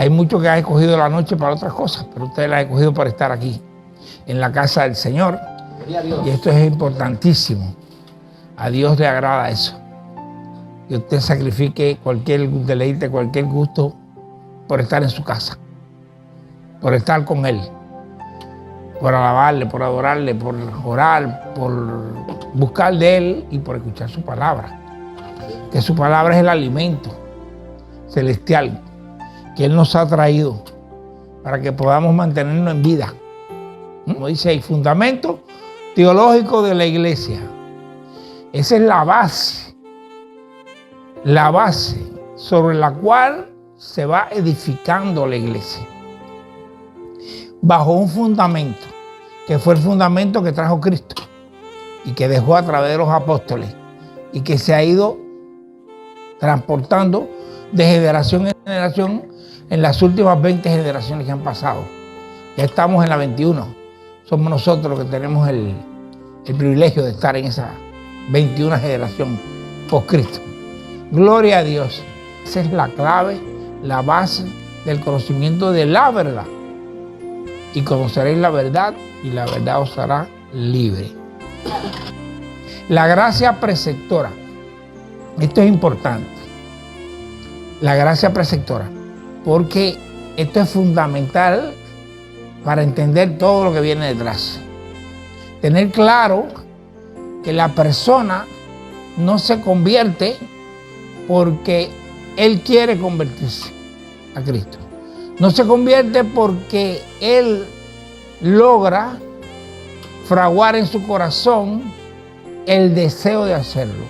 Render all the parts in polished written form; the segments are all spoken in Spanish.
Hay muchos que han escogido la noche para otras cosas, pero ustedes la han escogido para estar aquí, en la casa del Señor. Y esto es importantísimo. A Dios le agrada eso. Que usted sacrifique cualquier deleite, cualquier gusto por estar en su casa, por estar con Él, por alabarle, por adorarle, por orar, por buscar de Él y por escuchar su palabra. Que su palabra es el alimento celestial que Él nos ha traído para que podamos mantenernos en vida. Como dice ahí, fundamento teológico de la iglesia. Esa es la base sobre la cual se va edificando la iglesia. Bajo un fundamento, que fue el fundamento que trajo Cristo y que dejó a través de los apóstoles y que se ha ido transportando de generación en generación en las últimas 20 generaciones que han pasado. Ya estamos en la 21. Somos nosotros los que tenemos el privilegio de estar en esa 21 generación post-Cristo. Gloria a Dios. Esa es la clave, la base del conocimiento de la verdad. Y conoceréis la verdad y la verdad os hará libre. La gracia preceptora. Esto es importante. La gracia preceptora. Porque esto es fundamental para entender todo lo que viene detrás. Tener claro que la persona no se convierte porque él quiere convertirse a Cristo. No se convierte porque él logra fraguar en su corazón el deseo de hacerlo.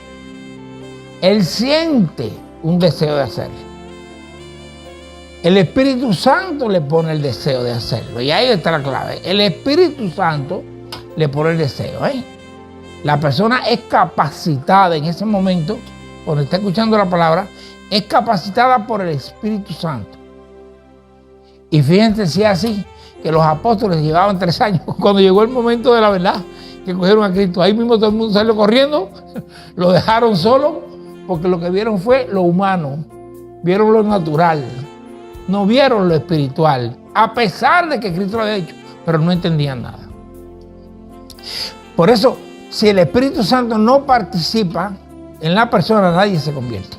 Él siente un deseo de hacerlo. El Espíritu Santo le pone el deseo de hacerlo. Y ahí está la clave. El Espíritu Santo le pone el deseo. La persona es capacitada en ese momento, cuando está escuchando la palabra, es capacitada por el Espíritu Santo. Y fíjense si es así, que los apóstoles llevaban 3 años. Cuando llegó el momento de la verdad, que cogieron a Cristo, ahí mismo todo el mundo salió corriendo, lo dejaron solo, porque lo que vieron fue lo humano, vieron lo natural, no vieron lo espiritual, a pesar de que Cristo lo había hecho, pero no entendían nada. Por eso, si el Espíritu Santo no participa en la persona, nadie se convierte.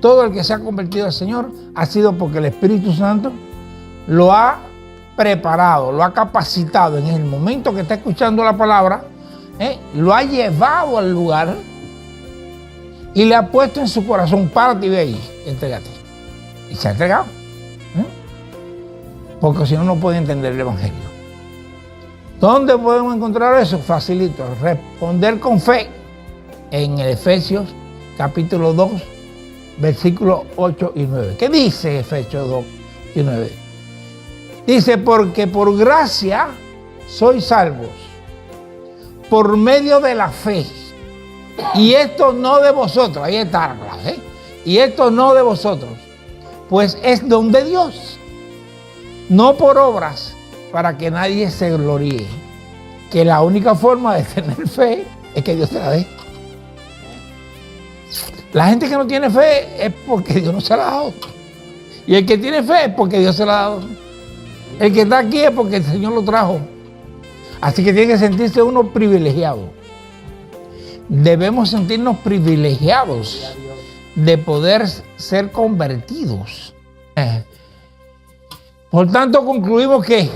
Todo el que se ha convertido al Señor ha sido porque el Espíritu Santo lo ha preparado, lo ha capacitado en el momento que está escuchando la palabra, lo ha llevado al lugar y le ha puesto en su corazón, párate y ve ahí, entrégate. Y se ha entregado. Porque si no, no puede entender el Evangelio. ¿Dónde podemos encontrar eso? Facilito, responder con fe en el Efesios capítulo 2, versículos 8 y 9. ¿Qué dice Efesios 2 y 9? Dice, porque por gracia sois salvos, por medio de la fe. Y esto no de vosotros, ahí está la clave, y esto no de vosotros, pues es don de Dios, no por obras, para que nadie se gloríe. Que la única forma de tener fe es que Dios te la dé. La gente que no tiene fe es porque Dios no se la ha dado. Y el que tiene fe es porque Dios se la ha dado. El que está aquí es porque el Señor lo trajo. Así que tiene que sentirse uno privilegiado. Debemos sentirnos privilegiados de poder ser convertidos. Por tanto, concluimos que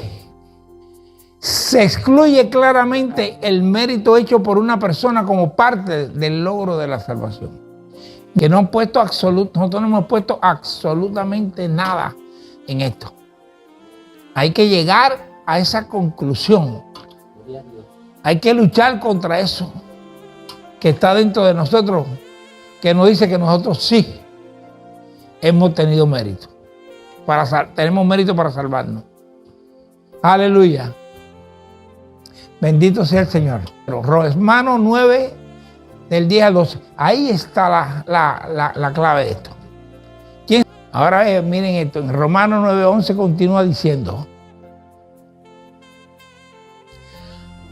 se excluye claramente el mérito hecho por una persona como parte del logro de la salvación. Que no han puesto nosotros no hemos puesto absolutamente nada en esto. Hay que llegar a esa conclusión. Hay que luchar contra eso que está dentro de nosotros, que nos dice que nosotros sí hemos tenido mérito. Tenemos mérito para salvarnos. Aleluya. Bendito sea el Señor. Romanos 9, del 10 al 12. Ahí está la clave de esto. Ahora miren esto. En Romanos 9, 11 continúa diciendo: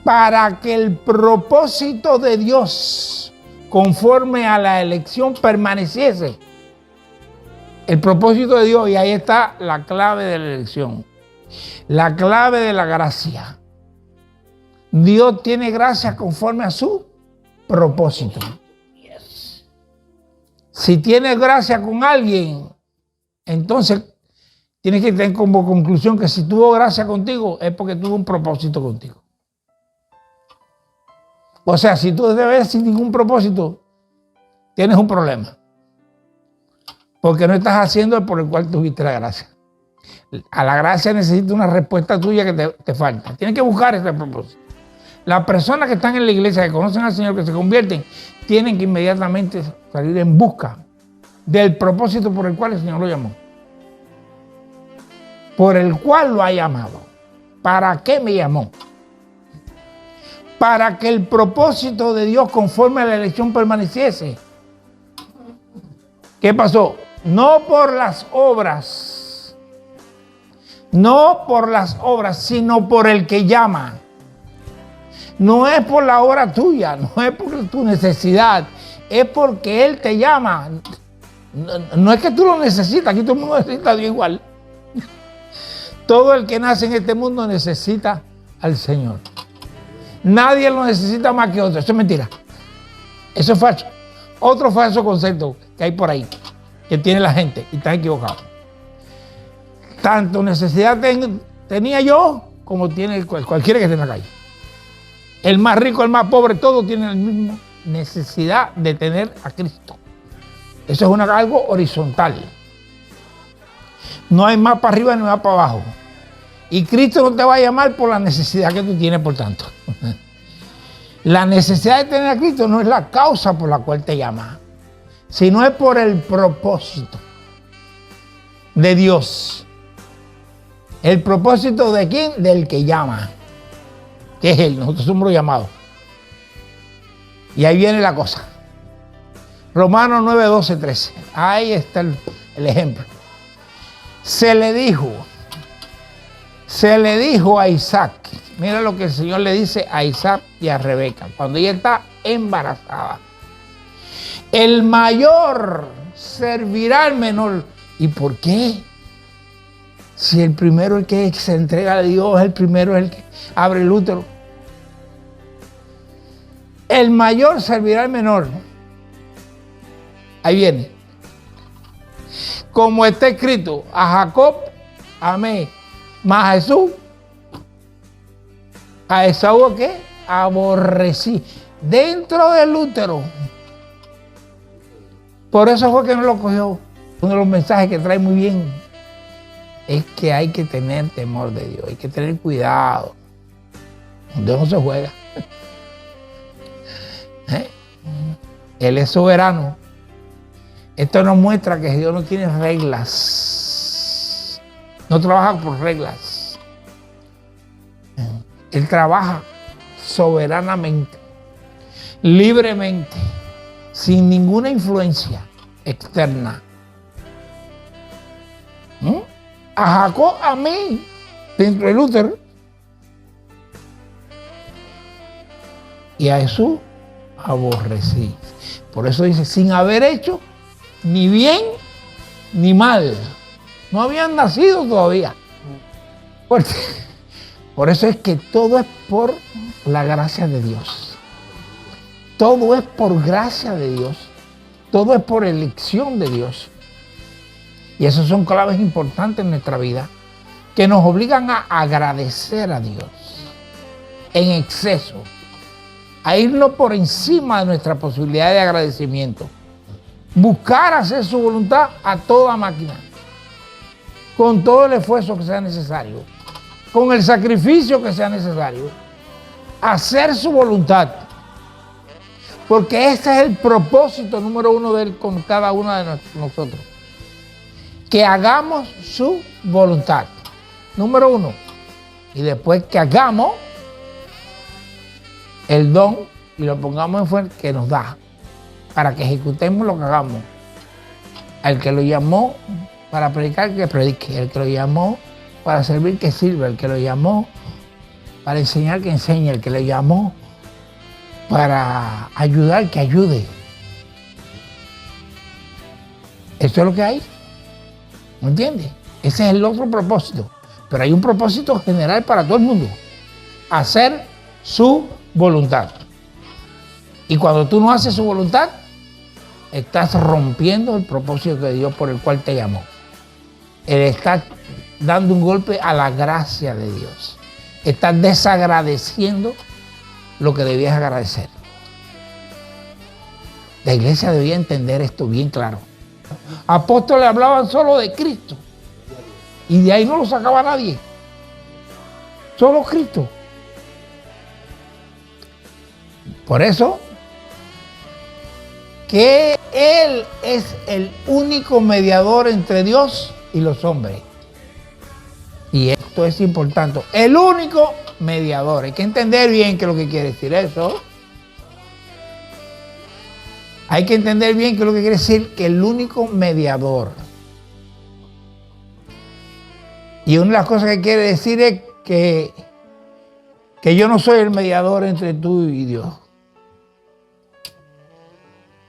para que el propósito de Dios conforme a la elección permaneciese. El propósito de Dios, y ahí está la clave de la elección. La clave de la gracia. Dios tiene gracia conforme a su propósito. Si tienes gracia con alguien, entonces tienes que tener como conclusión que si tuvo gracia contigo es porque tuvo un propósito contigo. O sea, si tú debes sin ningún propósito, tienes un problema. Porque no estás haciendo por el cual tuviste la gracia. A la gracia necesita una respuesta tuya que te falta. Tienes que buscar ese propósito. Las personas que están en la iglesia, que conocen al Señor, que se convierten, tienen que inmediatamente salir en busca del propósito por el cual el Señor lo llamó. Por el cual lo ha llamado. ¿Para qué me llamó? Para que el propósito de Dios conforme a la elección permaneciese. ¿Qué pasó? No por las obras, sino por el que llama. No es por la obra tuya, no es por tu necesidad, es porque Él te llama. No es que tú lo necesitas, aquí todo el mundo necesita a Dios igual. Todo el que nace en este mundo necesita al Señor. Nadie lo necesita más que otro. Eso es mentira. Eso es falso. Otro falso concepto que hay por ahí, que tiene la gente, y está equivocado. Tanto necesidad tenía yo como tiene cualquiera que esté en la calle. El más rico, el más pobre, todos tienen la misma necesidad de tener a Cristo. Eso es algo horizontal. No hay más para arriba ni más para abajo. Y Cristo no te va a llamar por la necesidad que tú tienes, por tanto. La necesidad de tener a Cristo no es la causa por la cual te llama, sino es por el propósito de Dios. ¿El propósito de quién? Del que llama, que es Él. Nosotros somos los llamados. Y ahí viene la cosa. Romanos 9, 12, 13. Ahí está el ejemplo. Se le dijo a Isaac, mira lo que el Señor le dice a Isaac y a Rebeca, cuando ella está embarazada. El mayor servirá al menor. ¿Y por qué? Si el primero es el que se entrega a Dios, el primero es el que abre el útero. El mayor servirá al menor. Ahí viene. Como está escrito, a Jacob amé, mas a Jesús, a Esaú, ¿qué? Aborrecí. Dentro del útero. Por eso fue que no lo cogió. Uno de los mensajes que trae muy bien es que hay que tener temor de Dios, hay que tener cuidado. Dios no se juega. Él es soberano. Esto nos muestra que Dios no tiene reglas. No trabaja por reglas. Él trabaja soberanamente, libremente, sin ninguna influencia externa. A Jacob a mí, dentro del útero, y a Jesús aborrecí. Por eso dice, sin haber hecho ni bien ni mal. No habían nacido todavía. Por eso es que todo es por la gracia de Dios. Todo es por gracia de Dios. Todo es por elección de Dios. Y esas son claves importantes en nuestra vida que nos obligan a agradecer a Dios en exceso, a irnos por encima de nuestra posibilidad de agradecimiento. Buscar hacer su voluntad a toda máquina, con todo el esfuerzo que sea necesario, con el sacrificio que sea necesario, hacer su voluntad. Porque ese es el propósito número uno de Él con cada uno de nosotros. Que hagamos su voluntad. Número uno. Y después que hagamos el don y lo pongamos en fuerza que nos da para que ejecutemos lo que hagamos. Al que lo llamó para predicar, que predique. El que lo llamó para servir, que sirva. El que lo llamó para enseñar, que enseñe. El que lo llamó para ayudar, que ayude. Eso es lo que hay. ¿Me entiendes? Ese es el otro propósito. Pero hay un propósito general para todo el mundo. Hacer su voluntad. Y cuando tú no haces su voluntad, estás rompiendo el propósito de Dios por el cual te llamó. Él está dando un golpe a la gracia de Dios. Estás desagradeciendo lo que debías agradecer. La iglesia debía entender esto bien claro. Apóstoles hablaban solo de Cristo. Y de ahí no lo sacaba nadie. Solo Cristo. Por eso, que Él es el único mediador entre Dios y los hombres. Y esto es importante. El único mediador. Hay que entender bien qué es lo que quiere decir eso. Hay que entender bien qué es lo que quiere decir que el único mediador. Y una de las cosas que quiere decir es que yo no soy el mediador entre tú y Dios.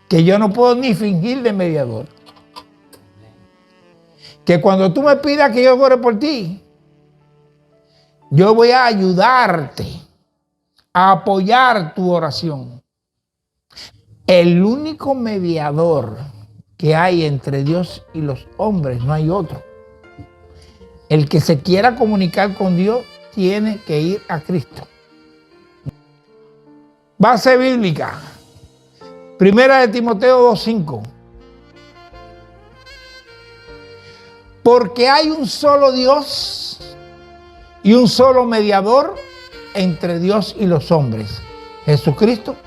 Que yo no puedo ni fingir de mediador. Que cuando tú me pidas que yo ore por ti, yo voy a ayudarte a apoyar tu oración. El único mediador que hay entre Dios y los hombres, no hay otro. El que se quiera comunicar con Dios tiene que ir a Cristo. Base bíblica. Primera de Timoteo 2:5. Porque hay un solo Dios y un solo mediador entre Dios y los hombres. Jesucristo,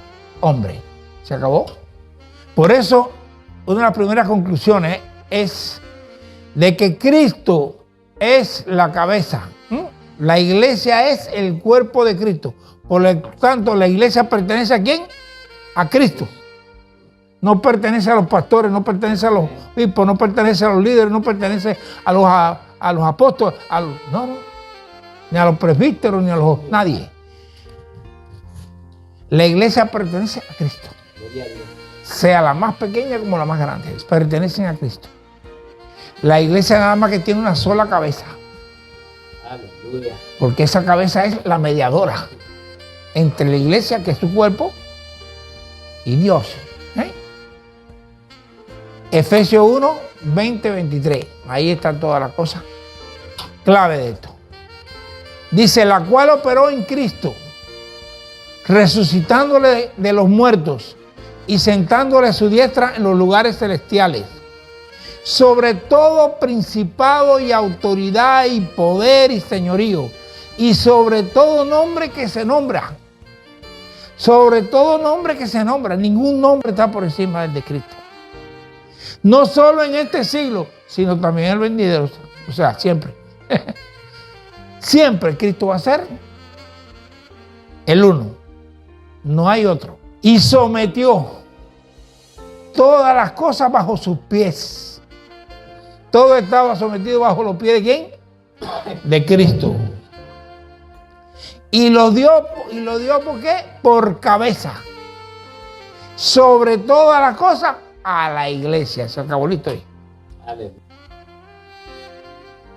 hombre. ¿Se acabó? Por eso, una de las primeras conclusiones es de que Cristo es la cabeza. La iglesia es el cuerpo de Cristo. Por lo tanto, la iglesia pertenece ¿a quién? A Cristo. No pertenece a los pastores, no pertenece a los obispos, no pertenece a los líderes, no pertenece a los apóstoles, no, ni a los presbíteros, ni a los nadie. La iglesia pertenece a Cristo. Sea la más pequeña como la más grande, pertenecen a Cristo. La iglesia nada más que tiene una sola cabeza. Aleluya. Porque esa cabeza es la mediadora entre la iglesia, que es su cuerpo, y Dios. Efesios 1, 20, 23. Ahí está toda la cosa clave de esto. Dice, la cual operó en Cristo, resucitándole de los muertos y sentándole a su diestra en los lugares celestiales, sobre todo principado y autoridad y poder y señorío, y sobre todo nombre que se nombra. Sobre todo nombre que se nombra. Ningún nombre está por encima del de Cristo. No solo en este siglo, sino también en el venidero. O sea, siempre. Siempre Cristo va a ser el uno. No hay otro. Y sometió todas las cosas bajo sus pies. Todo estaba sometido bajo los pies ¿de quién? De Cristo. Y lo dio ¿por qué? Por cabeza. Sobre todas las cosas, a la iglesia. Se acabó la historia.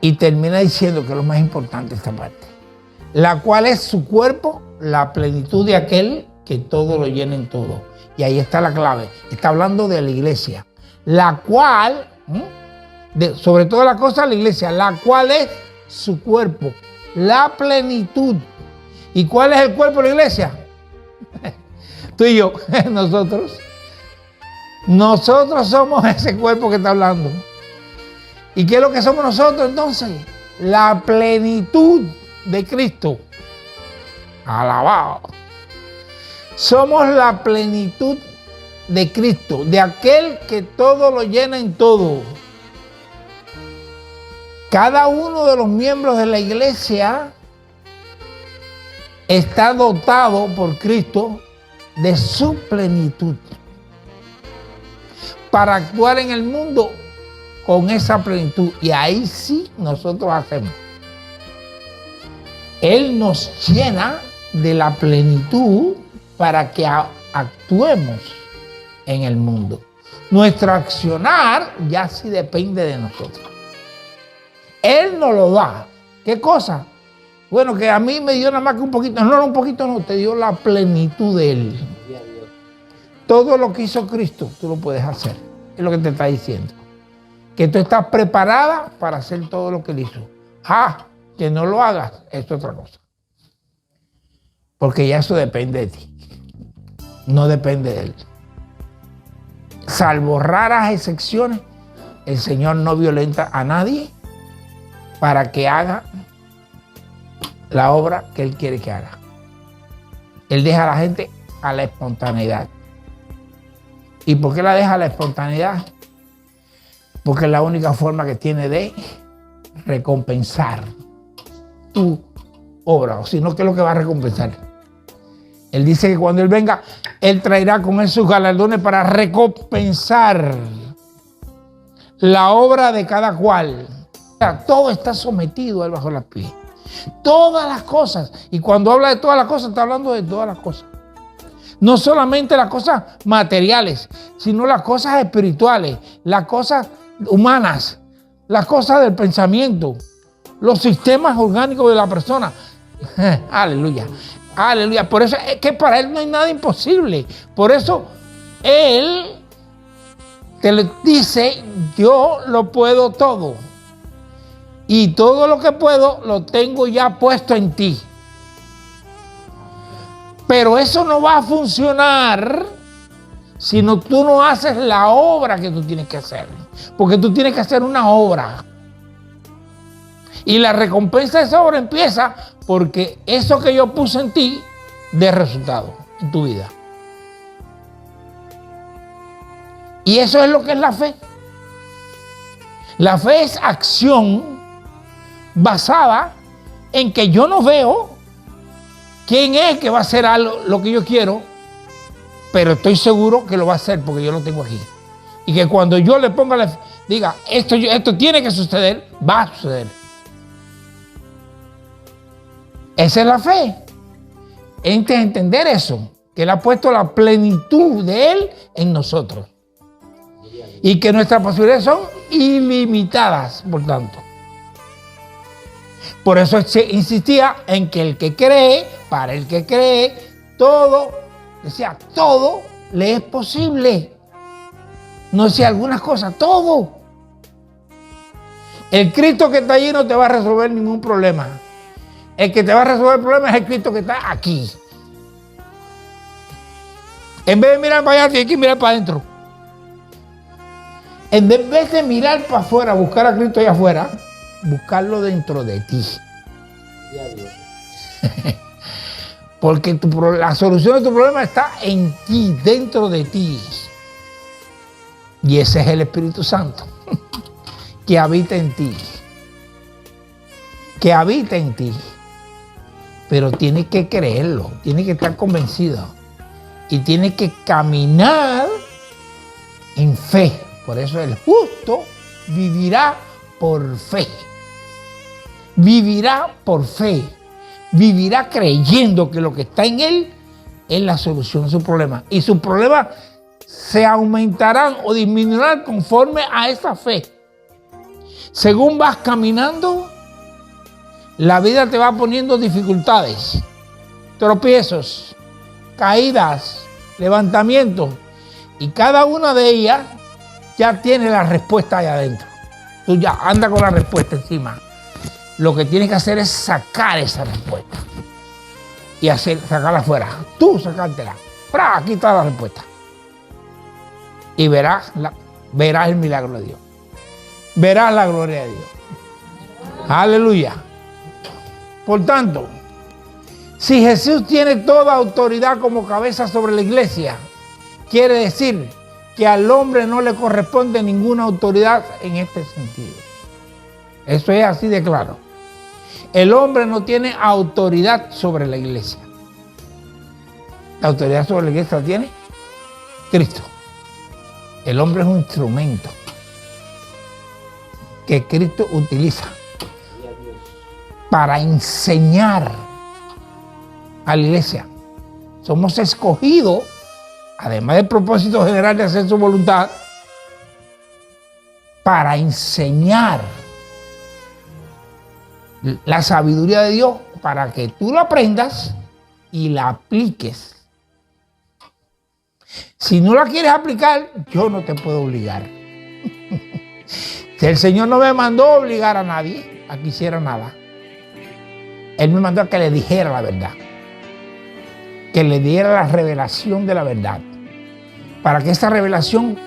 Y termina diciendo que es lo más importante esta parte. La cual es su cuerpo, la plenitud de aquel que todo lo llena en todo. Y ahí está la clave. Está hablando de la iglesia. La cual, sobre todas las cosas, la iglesia, la cual es su cuerpo, la plenitud. ¿Y cuál es el cuerpo de la iglesia? Tú y yo, nosotros. Nosotros somos ese cuerpo que está hablando. ¿Y qué es lo que somos nosotros entonces? La plenitud de Cristo. Alabado. Somos la plenitud de Cristo, de aquel que todo lo llena en todo. Cada uno de los miembros de la iglesia está dotado por Cristo de su plenitud para actuar en el mundo con esa plenitud. Y ahí sí nosotros hacemos. Él nos llena de la plenitud para que actuemos en el mundo. Nuestro accionar ya sí depende de nosotros. Él nos lo da. ¿Qué cosa? Bueno, que a mí me dio nada más que un poquito. No, un poquito no, te dio la plenitud de Él. Todo lo que hizo Cristo, tú lo puedes hacer. Es lo que te está diciendo. Que tú estás preparada para hacer todo lo que Él hizo. Que no lo hagas, es otra cosa. Porque ya eso depende de ti. No depende de Él. Salvo raras excepciones, el Señor no violenta a nadie para que haga la obra que Él quiere que haga. Él deja a la gente a la espontaneidad. ¿Y por qué la deja a la espontaneidad? Porque es la única forma que tiene de recompensar tu obra. O si no, ¿qué es lo que va a recompensar? Él dice que cuando Él venga, Él traerá con Él sus galardones para recompensar la obra de cada cual. O sea, todo está sometido a Él bajo los pies. Todas las cosas. Y cuando habla de todas las cosas, está hablando de todas las cosas. No solamente las cosas materiales, sino las cosas espirituales, las cosas humanas, las cosas del pensamiento, los sistemas orgánicos de la persona. Aleluya. Aleluya. Por eso es que para Él no hay nada imposible. Por eso Él te dice, yo lo puedo todo. Y todo lo que puedo lo tengo ya puesto en ti. Pero eso no va a funcionar si tú no haces la obra que tú tienes que hacer. Porque tú tienes que hacer una obra. Y la recompensa de esa obra empieza porque eso que yo puse en ti dé resultado en tu vida. Y eso es lo que es la fe. La fe es acción basada en que yo no veo quién es que va a hacer algo, lo que yo quiero, pero estoy seguro que lo va a hacer porque yo lo tengo aquí. Y que cuando yo le ponga, diga, esto tiene que suceder, va a suceder. Esa es la fe. Entender eso, que Él ha puesto la plenitud de Él en nosotros. Y que nuestras posibilidades son ilimitadas, por tanto. Por eso se insistía en que el que cree, para el que cree, todo, decía, todo le es posible. No decía algunas cosas, todo. El Cristo que está allí no te va a resolver ningún problema. El que te va a resolver el problema es el Cristo que está aquí. En vez de mirar para allá, tienes que mirar para adentro. En vez de mirar para afuera, buscar a Cristo allá afuera, buscarlo dentro de ti. Porque la solución de tu problema está en ti, dentro de ti. Y ese es el Espíritu Santo que habita en ti. Que habita en ti. Pero tienes que creerlo, tienes que estar convencido. Y tienes que caminar en fe. Por eso el justo vivirá por fe. Vivirá por fe. Vivirá creyendo que lo que está en él es la solución de su problema. Y sus problemas se aumentarán o disminuirán conforme a esa fe. Según vas caminando, la vida te va poniendo dificultades, tropiezos, caídas, levantamientos. Y cada una de ellas ya tiene la respuesta allá adentro. Tú ya andas con la respuesta encima. Lo que tienes que hacer es sacar esa respuesta. Y sacarla afuera. Tú sacártela. ¡Pra! Aquí está la respuesta. Y verás el milagro de Dios. Verás la gloria de Dios. Aleluya. Por tanto, si Jesús tiene toda autoridad como cabeza sobre la iglesia, quiere decir que al hombre no le corresponde ninguna autoridad en este sentido. Eso es así de claro. El hombre no tiene autoridad sobre la iglesia. La autoridad sobre la iglesia la tiene Cristo. El hombre es un instrumento que Cristo utiliza para enseñar a la iglesia. Somos escogidos, además del propósito general de hacer su voluntad, para enseñar la sabiduría de Dios para que tú lo aprendas y la apliques. Si no la quieres aplicar, yo no te puedo obligar. Si el Señor no me mandó a obligar a nadie a que hiciera nada. Él me mandó a que le dijera la verdad. Que le diera la revelación de la verdad. Para que esa revelación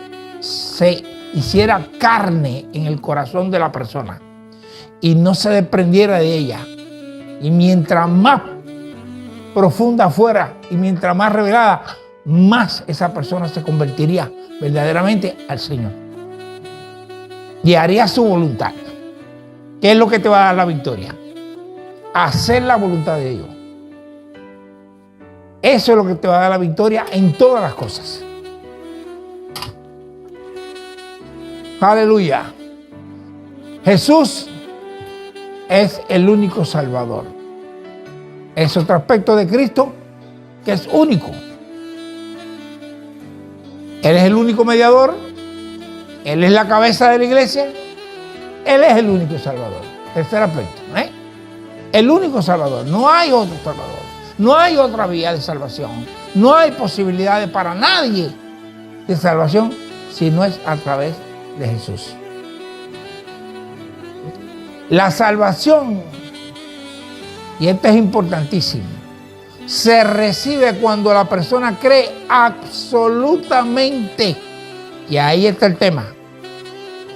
se hiciera carne en el corazón de la persona. Y no se desprendiera de ella. Y mientras más profunda fuera y mientras más revelada, más esa persona se convertiría verdaderamente al Señor. Y haría su voluntad. ¿Qué es lo que te va a dar la victoria? Hacer la voluntad de Dios. Eso es lo que te va a dar la victoria en todas las cosas. Aleluya. Jesús es el único Salvador. Es otro aspecto de Cristo que es único. Él es el único mediador. Él es la cabeza de la iglesia. Él es el único Salvador. Tercer aspecto. El único Salvador. No hay otro Salvador. No hay otra vía de salvación. No hay posibilidades para nadie de salvación si no es a través de Jesús. La salvación, y esto es importantísimo, se recibe cuando la persona cree absolutamente, y ahí está el tema,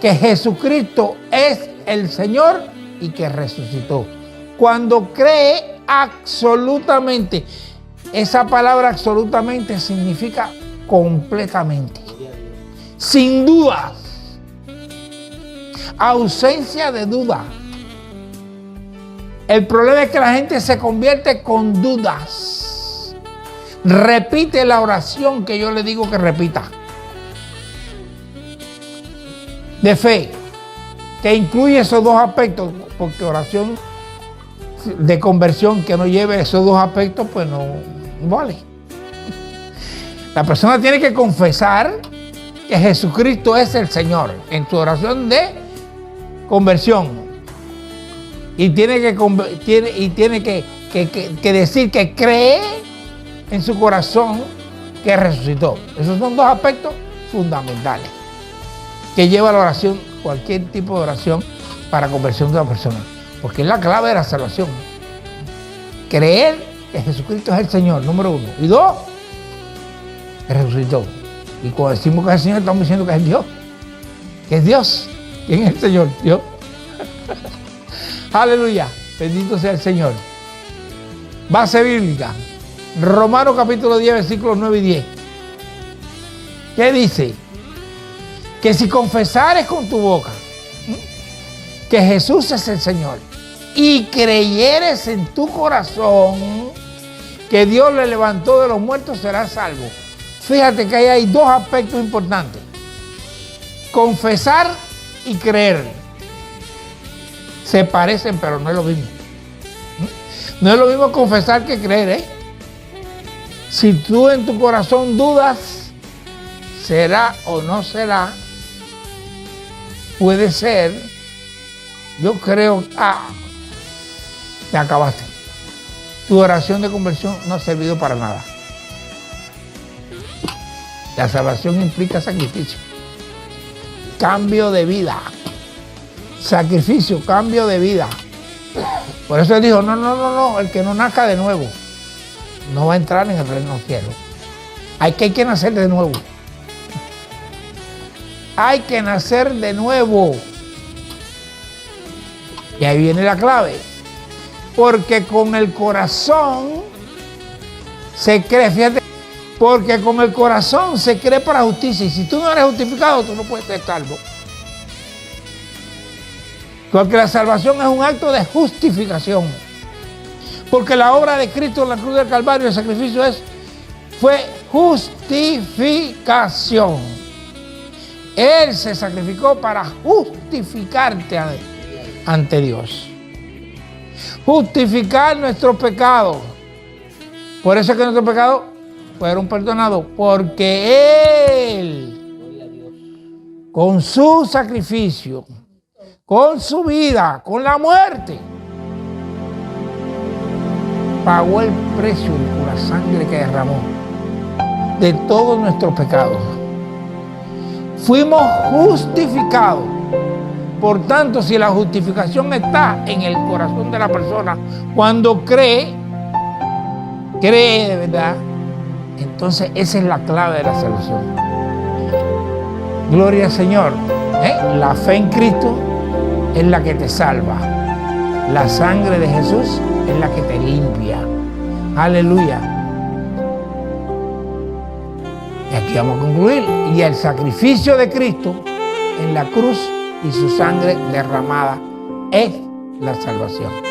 que Jesucristo es el Señor y que resucitó. Cuando cree absolutamente, esa palabra absolutamente significa completamente, sin dudas, ausencia de duda. El problema es que la gente se convierte con dudas. Repite la oración que yo le digo que repita. De fe, que incluye esos dos aspectos, porque oración de conversión que no lleve esos dos aspectos, pues no vale. La persona tiene que confesar que Jesucristo es el Señor en su oración de conversión. Y tiene que decir que cree en su corazón que resucitó. Esos son dos aspectos fundamentales que lleva la oración, cualquier tipo de oración para conversión de una persona. Porque es la clave de la salvación. Creer que Jesucristo es el Señor, número uno. Y dos, que resucitó. Y cuando decimos que es el Señor, estamos diciendo que es Dios. Que es Dios. ¿Quién es el Señor? Dios. Aleluya. Bendito sea el Señor. Base bíblica. Romanos capítulo 10, versículos 9 y 10. ¿Qué dice? Que si confesares con tu boca que Jesús es el Señor y creyeres en tu corazón que Dios le levantó de los muertos, serás salvo. Fíjate que ahí hay dos aspectos importantes. Confesar y creer. Se parecen, pero no es lo mismo. No es lo mismo confesar que creer, Si tú en tu corazón dudas, será o no será, puede ser, yo creo, te acabaste. Tu oración de conversión no ha servido para nada. La salvación implica sacrificio, cambio de vida. Sacrificio, cambio de vida. Por eso él dijo, no, el que no nazca de nuevo no va a entrar en el reino del cielo. Hay que nacer de nuevo. Hay que nacer de nuevo. Y ahí viene la clave. Porque con el corazón se cree, fíjate, porque con el corazón se cree para justicia. Y si tú no eres justificado, tú no puedes ser salvo. Porque la salvación es un acto de justificación. Porque la obra de Cristo en la cruz del Calvario, el sacrificio fue justificación. Él se sacrificó para justificarte ante Dios. Justificar nuestros pecados. Por eso es que nuestros pecados fueron perdonados. Porque Él, con su sacrificio, con su vida, con la muerte, pagó el precio con la sangre que derramó de todos nuestros pecados. Fuimos justificados. Por tanto, si la justificación está en el corazón de la persona, cuando cree de verdad, entonces esa es la clave de la salvación. Gloria al Señor. La fe en Cristo es la que te salva. La sangre de Jesús es la que te limpia. Aleluya. Y aquí vamos a concluir. Y el sacrificio de Cristo en la cruz y su sangre derramada es la salvación.